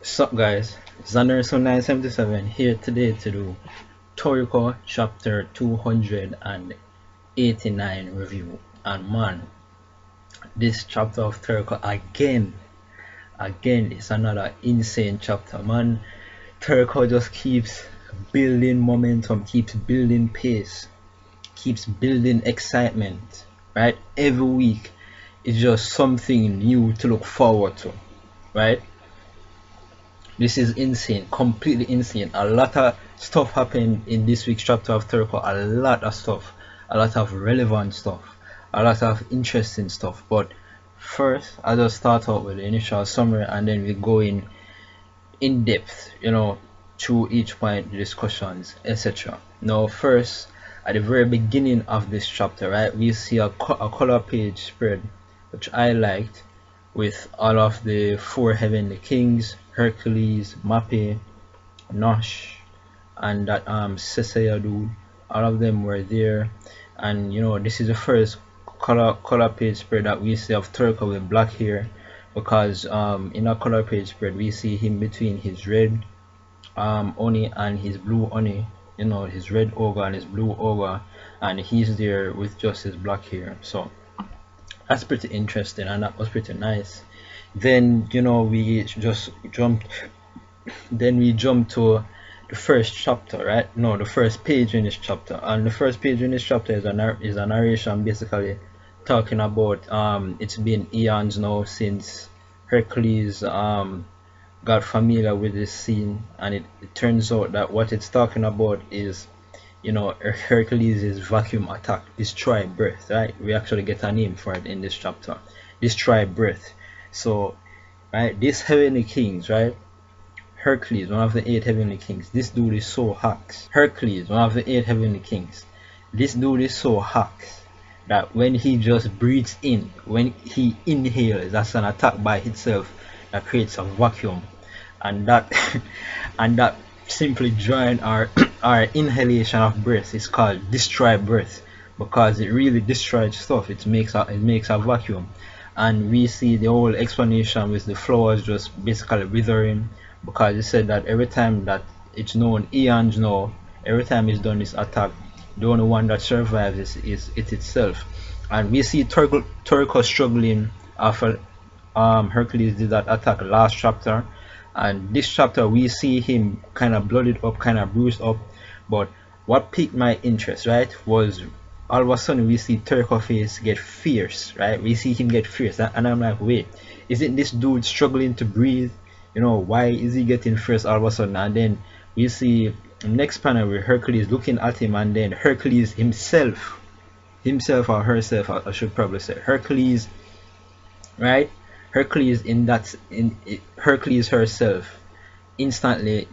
Sup guys, Xander 977 here today to do Toriko chapter 289 review. And man, this chapter of Toriko again is another insane chapter. Man, Toriko just keeps building momentum, keeps building pace, keeps building excitement, right? Every week it's just something new to look forward to, right? This is insane, completely insane. A lot of stuff happened in this week's chapter of Toriko. A lot of stuff, a lot of relevant stuff, a lot of interesting stuff. But first, I'll just start out with the initial summary and then we go in depth, through each point, the discussions, etc. Now, first, at the very beginning of this chapter, right, we see a color page spread, which I liked, with all of the four heavenly kings, Hercules, Mappe, Nosh, and that Sesaya dude. All of them were there, and this is the first color page spread that we see of Toriko with black hair, because in our color page spread we see him between his red Oni and his blue Oni, his red ogre and his blue ogre, and he's there with just his black hair. So that's pretty interesting and that was pretty nice. Then we just jumped to the first chapter, right? No, the first page in this chapter, and the first page in this chapter is a narration basically talking about it's been eons now since Hercules got familiar with this scene, and it turns out that what it's talking about is Hercules' vacuum attack, destroy breath, right? We actually get a name for it in this chapter, destroy breath. So right, this heavenly kings, right, Hercules, one of the 8 heavenly kings, this dude is so hacks. Hercules, one of the 8 heavenly kings, this dude is so hacks that when he just breathes in, when he inhales, that's an attack by itself that creates a vacuum, and that and that simply join our inhalation of breath is called destroy breath, because it really destroys stuff. It makes a vacuum. And we see the whole explanation with the flowers just basically withering, because it said that every time that it's known, eons know, every time it's done this attack, the only one that survives is it itself. And we see Toriko struggling after Hercules did that attack last chapter, and this chapter we see him kind of blooded up, kind of bruised up. But what piqued my interest, right, was all of a sudden we see Toriko face get fierce, right? We see him get fierce, and I'm like, wait, isn't this dude struggling to breathe? Why is he getting fierce all of a sudden? And then we see next panel with Hercules looking at him, and then Hercules himself or herself, I should probably say Hercules, right? Hercules Hercules herself instantly,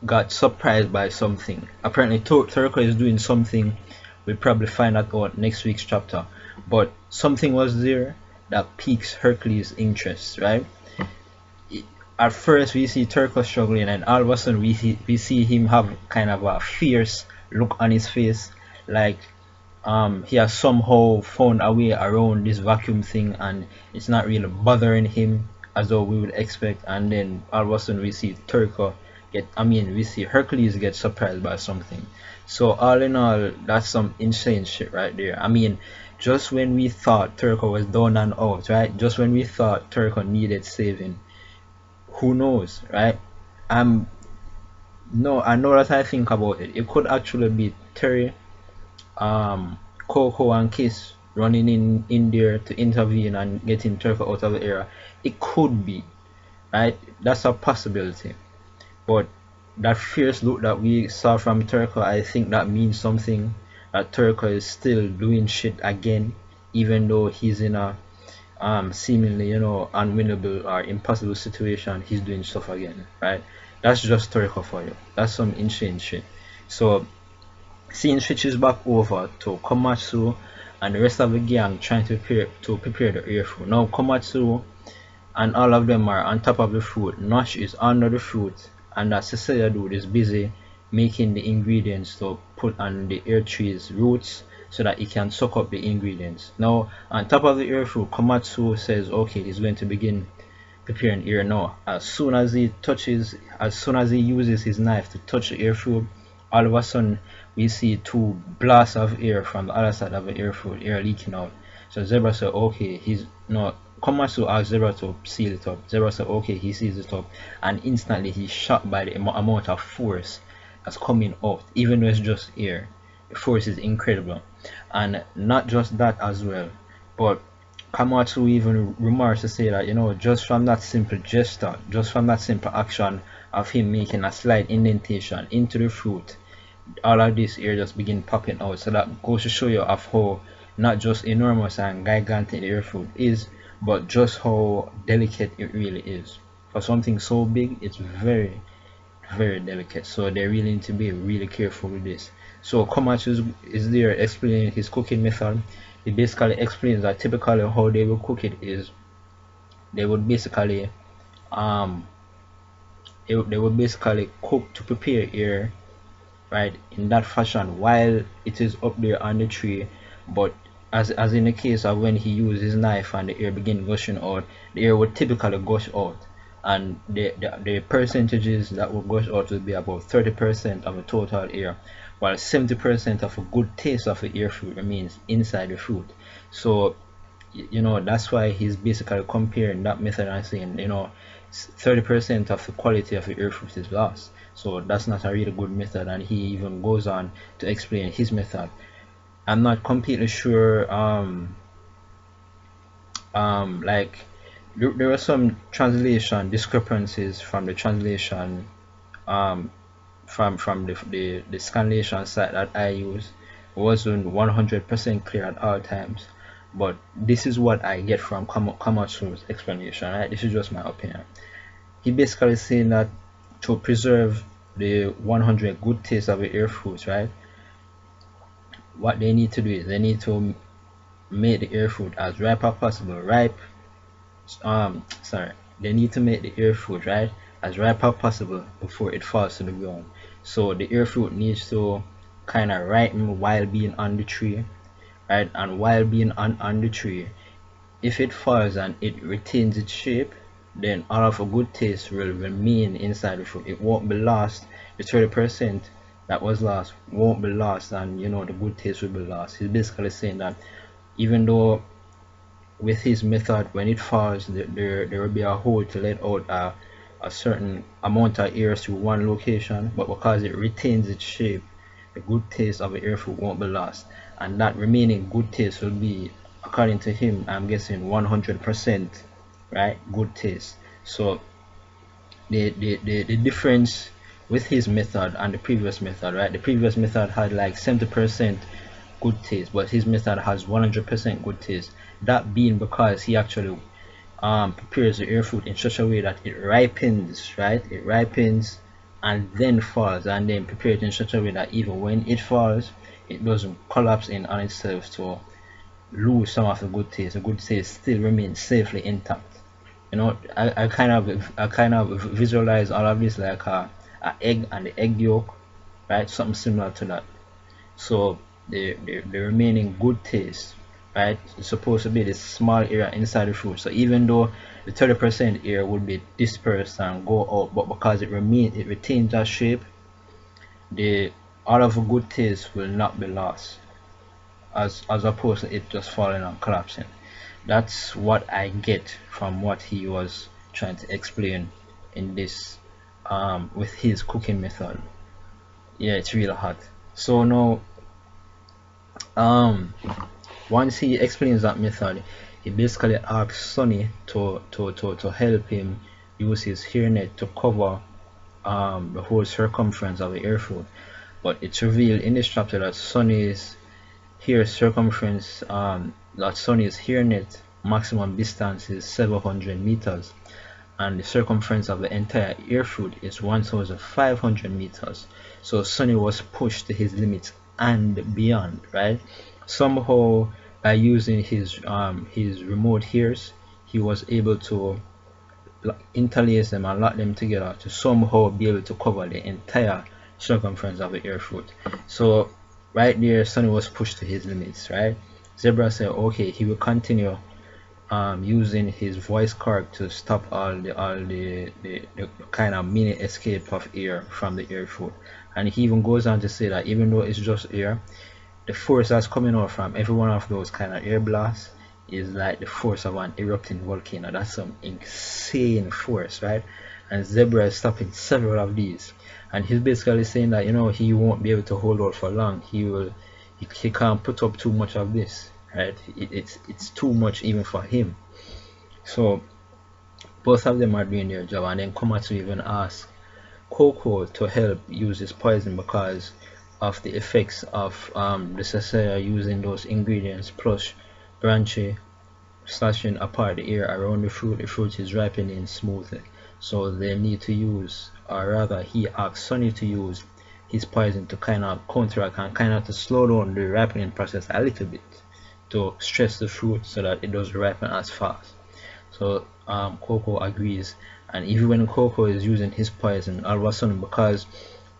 got surprised by something. Apparently Toriko is doing something. We'll probably find that out next week's chapter, but something was there that piques Hercules' interest, right? At first we see Toriko struggling, and all of a sudden we see him have kind of a fierce look on his face, like he has somehow found a way around this vacuum thing, and it's not really bothering him as though we would expect. And then all of a sudden we see we see Hercules get surprised by something. So all in all, that's some insane shit right there. Just when we thought Toriko was down and out, right, just when we thought Toriko needed saving, who knows, right? No, I know that I think about it, it could actually be Terry, Coco and Kiss running in there to intervene and getting Toriko out of the area. It could be, right? That's a possibility. But that fierce look that we saw from Toriko, I think that means something, that Toriko is still doing shit again, even though he's in a seemingly unwinnable or impossible situation. He's doing stuff again, right? That's just Toriko for you. That's some insane shit. So scene switches back over to Komatsu and the rest of the gang trying to prepare the air fruit. Now Komatsu and all of them are on top of the fruit. Nosh is under the fruit, and that Cecilia dude is busy making the ingredients to put on the air tree's roots so that it can soak up the ingredients. Now on top of the air fruit, Komatsu says okay, he's going to begin preparing ear. Now, as soon as he uses his knife to touch the ear fruit, all of a sudden we see two blasts of air from the other side of the ear fruit, air leaking out. So Zebra said, okay, he's no. Komasu asked Zebra to seal it up. Zebra said, okay, he seals it up, and instantly he's shocked by the amount of force that's coming out, even though it's just air. The force is incredible, and not just that as well, but Komatsu even remarks to say that, just from that simple gesture, just from that simple action of him making a slight indentation into the fruit, all of this air just begin popping out. So that goes to show you of how not just enormous and gigantic the air fruit is, but just how delicate it really is. For something so big, it's very, very delicate. So they really need to be really careful with this. So Komatsu is there explaining his cooking method. He basically explains that typically how they will cook it is they would basically cook to prepare air, right, in that fashion while it is up there on the tree. But as in the case of when he used his knife and the air begin gushing out, the air would typically gush out, and the percentages that will gush out will be about 30% of the total air, while 70% of a good taste of the air fruit remains inside the fruit. So that's why he's basically comparing that method and saying 30% of the quality of the air fruit is lost. So that's not a really good method, and he even goes on to explain his method. I'm not completely sure like there were some translation discrepancies from the translation from the scanlation site that I use. It wasn't 100% clear at all times, but this is what I get from Komatsu's explanation, right? This is just my opinion. He basically saying that to preserve the 100 good taste of the air fruits, right, what they need to do is they need to make the air fruit as ripe as possible. They need to make the air fruit, right, as ripe as possible before it falls to the ground. So the air fruit needs to kind of ripen while being on the tree, right? And while being on the tree, if it falls and it retains its shape, then all of a good taste will remain inside the fruit. It won't be lost. The 30% that was lost won't be lost, and the good taste will be lost. He's basically saying that even though with his method, when it falls, there will be a hole to let out a certain amount of air through one location, but because it retains its shape, the good taste of the air fruit won't be lost, and that remaining good taste will be, according to him, I'm guessing 100%, right, good taste. So the difference with his method and the previous method, right, the previous method had like 70% good taste, but his method has 100% good taste. That being because he actually prepares the air fruit in such a way that it ripens, right? It ripens and then falls, and then prepare it in such a way that even when it falls, it doesn't collapse in on itself to lose some of the good taste. The good taste still remains safely intact. I kind of visualize all of this like a egg and the egg yolk, right? Something similar to that. So the remaining good taste, right, is supposed to be this small area inside the fruit. So even though the 30% air would be dispersed and go out, but because it retains that shape, all of the good taste will not be lost, as opposed to it just falling and collapsing. That's what I get from what he was trying to explain in this with his cooking method. Yeah, it's really hot. So now once he explains that method, he basically asks Sonny to help him use his hairnet to cover the whole circumference of the air fruit. But it's revealed in this chapter that Sonny's hairnet maximum distance is 700 meters, and the circumference of the entire air fruit is 1,500 meters. So Sonny was pushed to his limits and beyond, right? Somehow by using his remote hairs, he was able to interlace them and lock them together to somehow be able to cover the entire circumference of the air fruit. So right there, Sonny was pushed to his limits, right? Zebra said, okay, he will continue using his voice card to stop all the kind of mini escape of air from the airfield. And he even goes on to say that even though it's just air, the force that's coming out from every one of those kind of air blasts is like the force of an erupting volcano. That's some insane force, right? And Zebra is stopping several of these, and he's basically saying that, you know, he won't be able to hold out for long. He can't put up too much of this, right? It's too much even for him. So both of them are doing their job, and then Komatsu even asks Coco to help use his poison because of the effects of the Sasaya using those ingredients, plus Branche slashing apart the air around the fruit. The fruit is ripening smoothly, so they need to use, or rather he asks Sunny to use his poison to kind of counteract and kind of to slow down the ripening process a little bit, to stress the fruit so that it doesn't ripen as fast. So Coco agrees, and even when Coco is using his poison, all of a sudden, because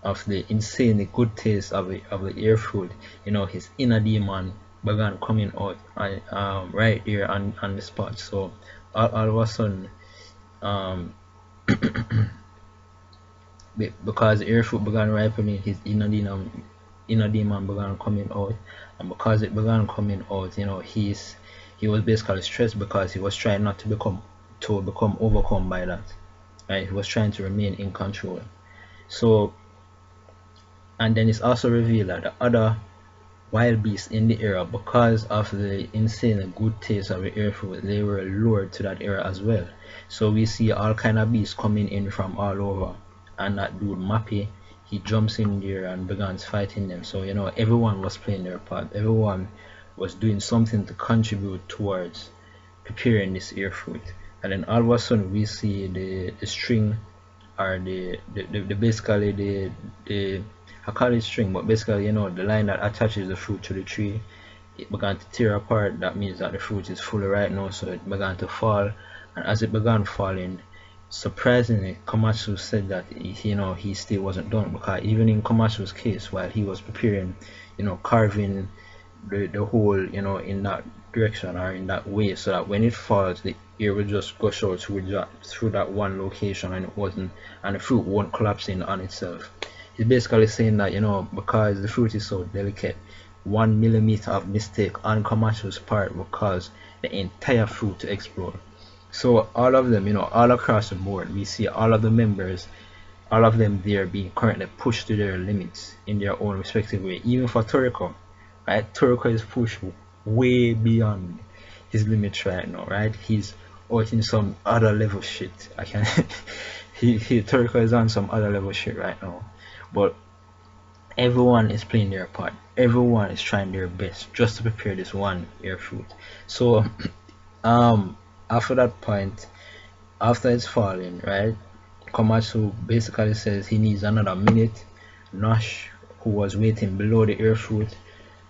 of the insanely good taste of the air fruit, you know, his inner demon began coming out right there on the spot. So all of a sudden, because the air fruit began ripening, his inner demon began coming out, and because it began coming out, you know, he was basically stressed because he was trying not to become overcome by that, right? He was trying to remain in control. So, and then it's also revealed that the other wild beasts in the area, because of the insane good taste of the air fruit, they were lured to that area as well. So we see all kind of beasts coming in from all over, and that dude Mappy, he jumps in there and begins fighting them. So, you know, everyone was playing their part, everyone was doing something to contribute towards preparing this air fruit. And then all of a sudden we see the string, or the basically the I call it string, but basically, you know, the line that attaches the fruit to the tree, it began to tear apart. That means that the fruit is fully ripe now, so it began to fall. And as it began falling, surprisingly, Komatsu said that he still wasn't done, because even in Komatsu's case, while he was preparing, you know, carving the hole, you know, in that direction or in that way, so that when it falls, the air will just gush out through that one location, and the fruit won't collapse in on itself. He's basically saying that, you know, because the fruit is so delicate, 1 millimeter of mistake on Komatsu's part will cause the entire fruit to explode. So all of them, you know, all across the board, we see all of the members, all of them there being currently pushed to their limits in their own respective way. Even for Toriko, right? Toriko is pushed way beyond his limits right now, right? He's out in some other level shit. I can Toriko is on some other level shit right now. But everyone is playing their part. Everyone is trying their best just to prepare this one air fruit. So after that point, after it's falling, right, Komatsu basically says he needs another minute. Nash, who was waiting below the air fruit,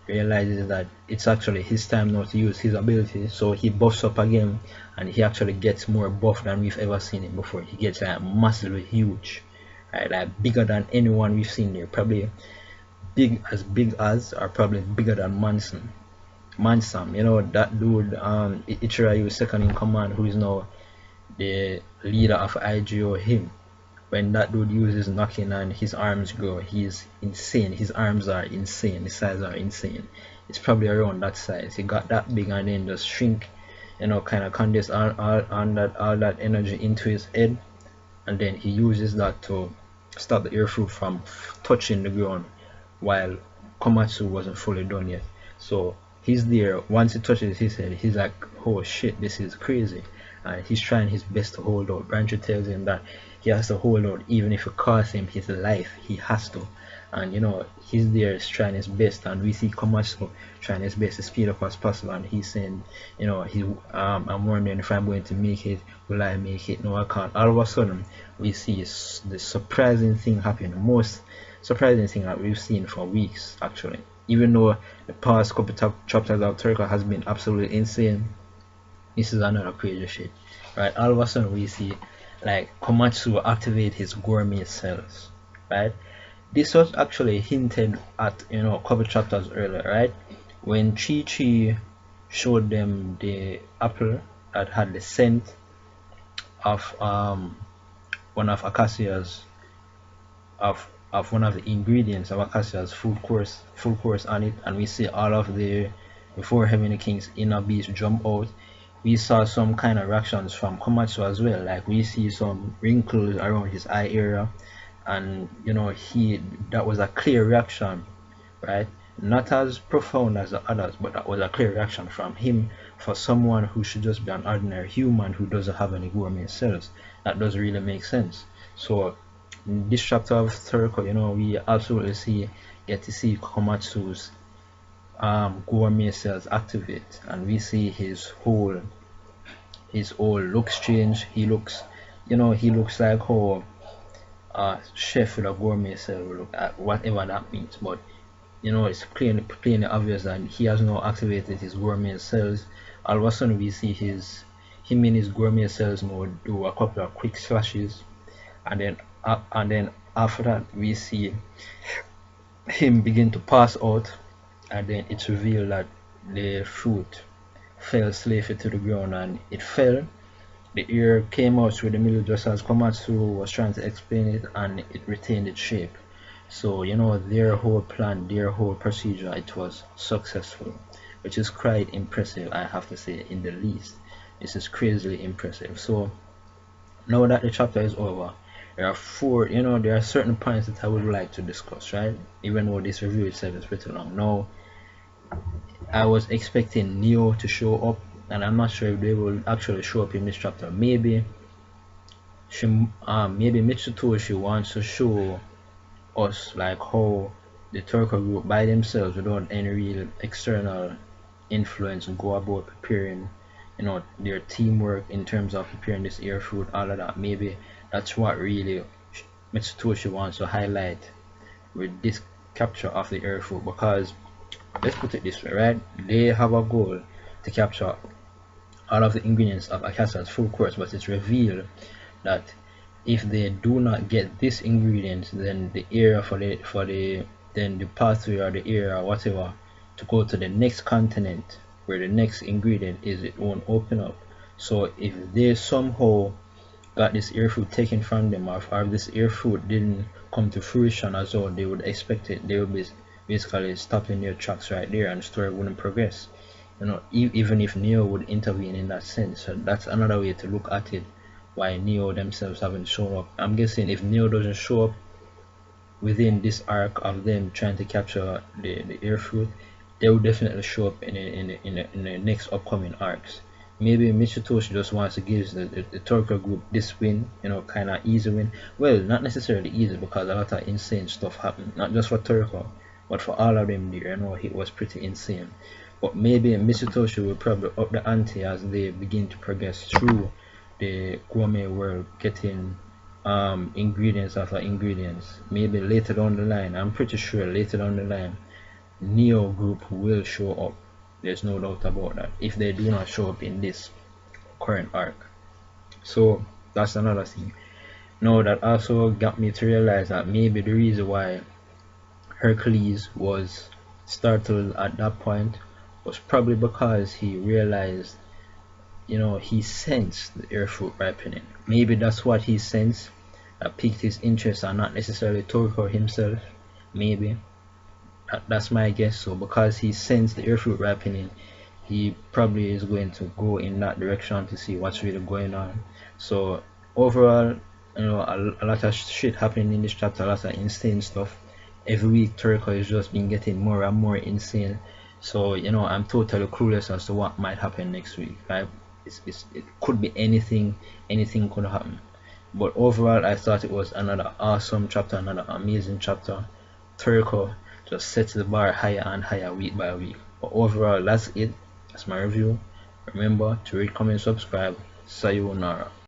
realizes that it's actually his time now to use his ability, so he buffs up again, and he actually gets more buff than we've ever seen him before. He gets like massively huge, right, like bigger than anyone we've seen there, probably big as or probably bigger than Mansam, you know, that dude Ichirayu second in command, who is now the leader of IGO. Him, when that dude uses knocking and his arms grow, he's insane. His arms are insane, the size are insane. It's probably around that size. He got that big and then just shrink, you know, kind of condense all that energy into his head, and then he uses that to stop the air fruit from touching the ground while Komatsu wasn't fully done yet. So he's there. Once it touches his head, he's like, oh shit, this is crazy, and he's trying his best to hold out. Brancher tells him that he has to hold out, even if it costs him his life, he has to. And you know, he's there trying his best, and we see Komatsu trying his best to speed up as possible, and he's saying, you know, I'm wondering if I'm going to make it. Will I make it? No, I can't. All of a sudden we see the surprising thing happen, the most surprising thing that we've seen for weeks actually. Even though the past couple chapters of Toriko has been absolutely insane, this is another crazy shit, right? All of a sudden we see like Komatsu activate his gourmet cells, right? This was actually hinted at, you know, a couple chapters earlier, right? When Chi showed them the apple, that had the scent of one of Acacia's of one of the ingredients of Acacia's full course on it, and we see all of the before Heavenly King's inner beast jump out. We saw some kind of reactions from Komatsu as well, like we see some wrinkles around his eye area, and you know he that was a clear reaction, right? Not as profound as the others, but that was a clear reaction from him for someone who should just be an ordinary human who doesn't have any gourmet cells. That doesn't really make sense. So in this chapter of Toriko, you know, we absolutely get to see Komatsu's gourmet cells activate, and we see his whole looks change. He looks, you know, he looks like how a chef with a gourmet cell will look at, whatever that means. But you know, it's plainly obvious that he has now activated his gourmet cells. All of a sudden we see him in his gourmet cells now do a couple of quick slashes, and then after that we see him begin to pass out, and then it's revealed that the fruit fell safely to the ground, and it fell. The ear came out through the middle just as Komatsu was trying to explain it, and it retained its shape. So you know, their whole plan, their whole procedure, it was successful, which is quite impressive, I have to say, in the least. This is crazily impressive. So now that the chapter is over, there are certain points that I would like to discuss, right? Even though this review itself is pretty long. Now, I was expecting Neo to show up, and I'm not sure if they will actually show up in this chapter. Maybe Mitsutoshi wants to show us like how the Toriko group by themselves, without any real external influence, go about preparing, you know, their teamwork in terms of preparing this air fruit, all of that. Maybe that's what really Mitsutoshi wants to highlight with this capture of the air fruit, because let's put it this way, right? They have a goal to capture all of the ingredients of Akasa's full course, but it's revealed that if they do not get this ingredients, then the area then the pathway or the area or whatever to go to the next continent where the next ingredient is, it won't open up. So if they somehow got this air fruit taken from them, or if this air fruit didn't come to fruition as well they would expect it, they would be basically stopping their tracks right there, and the story wouldn't progress. You know, even if Neo would intervene in that sense. So that's another way to look at it, why Neo themselves haven't shown up. I'm guessing if Neo doesn't show up within this arc of them trying to capture the air fruit, they will definitely show up in the next upcoming arcs. Maybe Mitsutoshi just wants to give the Toriko group this win, you know, kind of easy win. Well, not necessarily easy, because a lot of insane stuff happened, not just for Toriko, but for all of them there. You know, it was pretty insane. But maybe Mitsutoshi will probably up the ante as they begin to progress through the gourmet world, getting ingredients after ingredients. Maybe later down the line, I'm pretty sure later down the line, Neo group will show up. There's no doubt about that, if they do not show up in this current arc. So that's another thing. Now that also got me to realize that maybe the reason why Hercules was startled at that point was probably because he realized, you know, he sensed the air fruit ripening. Maybe that's what he sensed that piqued his interest, and not necessarily Toriko himself. Maybe that's my guess. So because he sensed the air fruit ripening, he probably is going to go in that direction to see what's really going on. So overall, you know, a lot of shit happening in this chapter, a lot of insane stuff. Every week Toriko is just been getting more and more insane. So you know, I'm totally clueless as to what might happen next week, right? It could be anything could happen. But overall, I thought it was another awesome chapter, another amazing chapter. Toriko just sets the bar higher and higher week by week. But overall, that's it. That's my review. Remember to rate, comment, subscribe. Sayonara.